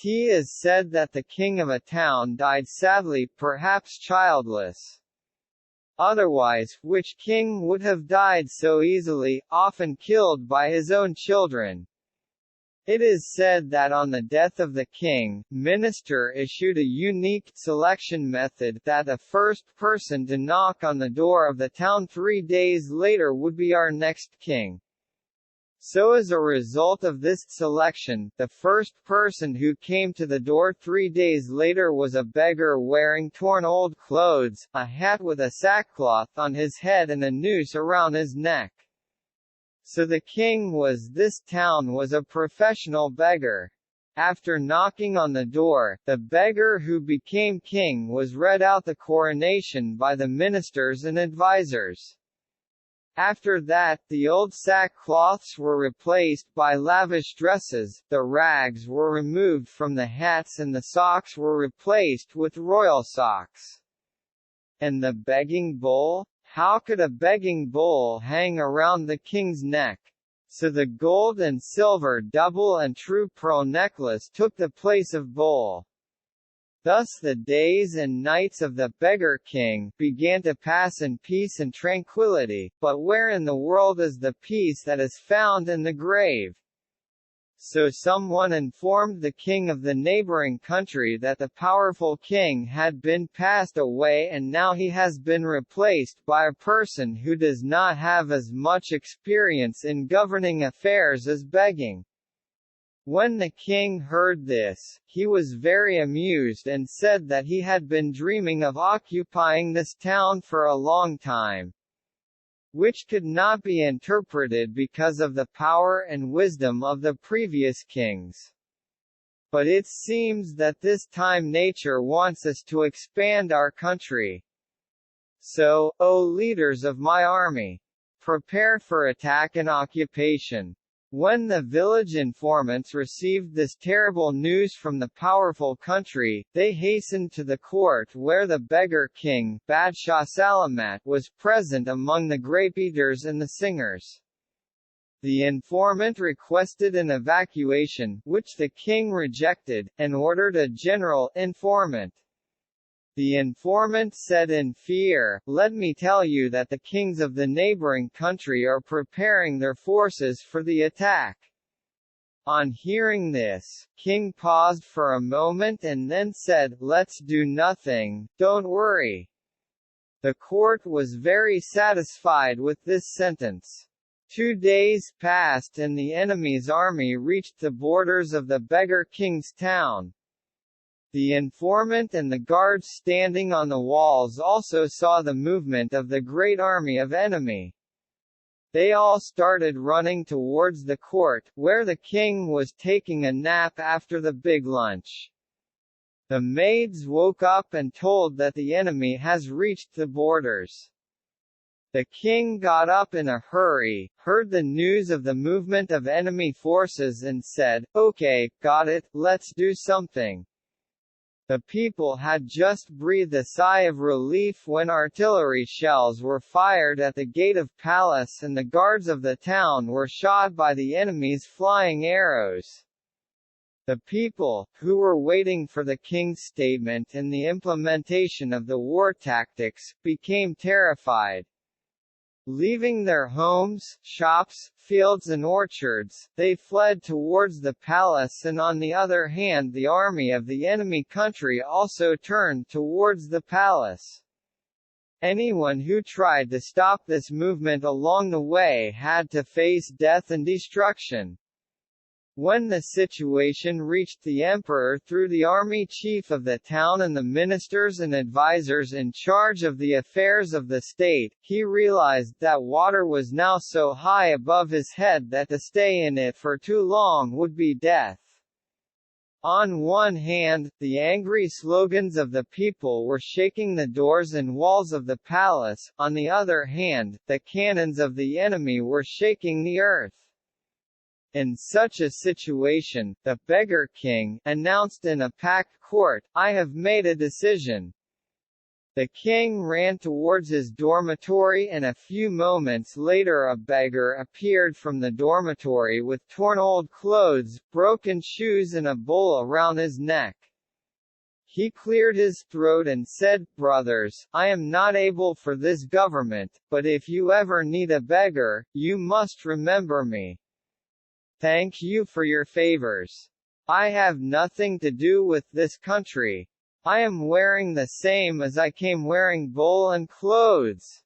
It is said that the king of a town died sadly, perhaps childless. Otherwise, which king would have died so easily, often killed by his own children? It is said that on the death of the king, minister issued a unique selection method that the first person to knock on the door of the town 3 days later would be our next king. So as a result of this selection, the first person who came to the door 3 days later was a beggar wearing torn old clothes, a hat with a sackcloth on his head and a noose around his neck. So the king this town was a professional beggar. After knocking on the door, the beggar who became king was read out the coronation by the ministers and advisors. After that, the old sackcloths were replaced by lavish dresses, the rags were removed from the hats and the socks were replaced with royal socks. And the begging bowl? How could a begging bowl hang around the king's neck? So the gold and silver double and true pearl necklace took the place of bowl. Thus the days and nights of the beggar king began to pass in peace and tranquility, but where in the world is the peace that is found in the grave? So someone informed the king of the neighboring country that the powerful king had been passed away and now he has been replaced by a person who does not have as much experience in governing affairs as begging. When the king heard this, he was very amused and said that he had been dreaming of occupying this town for a long time, which could not be interpreted because of the power and wisdom of the previous kings. But it seems that this time nature wants us to expand our country. So, O leaders of my army, prepare for attack and occupation. When the village informants received this terrible news from the powerful country, they hastened to the court where the beggar king, Badshah Salamat, was present among the grape-eaters and the singers. The informant requested an evacuation, which the king rejected, and ordered a general informant. The informant said in fear, "Let me tell you that the kings of the neighboring country are preparing their forces for the attack." On hearing this, king paused for a moment and then said, "Let's do nothing, don't worry." The court was very satisfied with this sentence. 2 days passed and the enemy's army reached the borders of the beggar king's town. The informant and the guards standing on the walls also saw the movement of the great army of enemy. They all started running towards the court, where the king was taking a nap after the big lunch. The maids woke up and told that the enemy has reached the borders. The king got up in a hurry, heard the news of the movement of enemy forces and said, "Okay, got it, let's do something." The people had just breathed a sigh of relief when artillery shells were fired at the gate of palace and the guards of the town were shot by the enemy's flying arrows. The people, who were waiting for the king's statement and the implementation of the war tactics, became terrified. Leaving their homes, shops, fields and orchards, they fled towards the palace, and on the other hand the army of the enemy country also turned towards the palace. Anyone who tried to stop this movement along the way had to face death and destruction. When the situation reached the emperor through the army chief of the town and the ministers and advisors in charge of the affairs of the state, he realized that water was now so high above his head that to stay in it for too long would be death. On one hand, the angry slogans of the people were shaking the doors and walls of the palace, on the other hand, the cannons of the enemy were shaking the earth. In such a situation, the beggar king announced in a packed court, "I have made a decision. The king ran towards his dormitory, and a few moments later a beggar appeared from the dormitory with torn old clothes, broken shoes and a bowl around his neck. He cleared his throat and said, "Brothers, I am not able for this government, but if you ever need a beggar, you must remember me. Thank you for your favors. I have nothing to do with this country. I am wearing the same as I came wearing, bowl and clothes."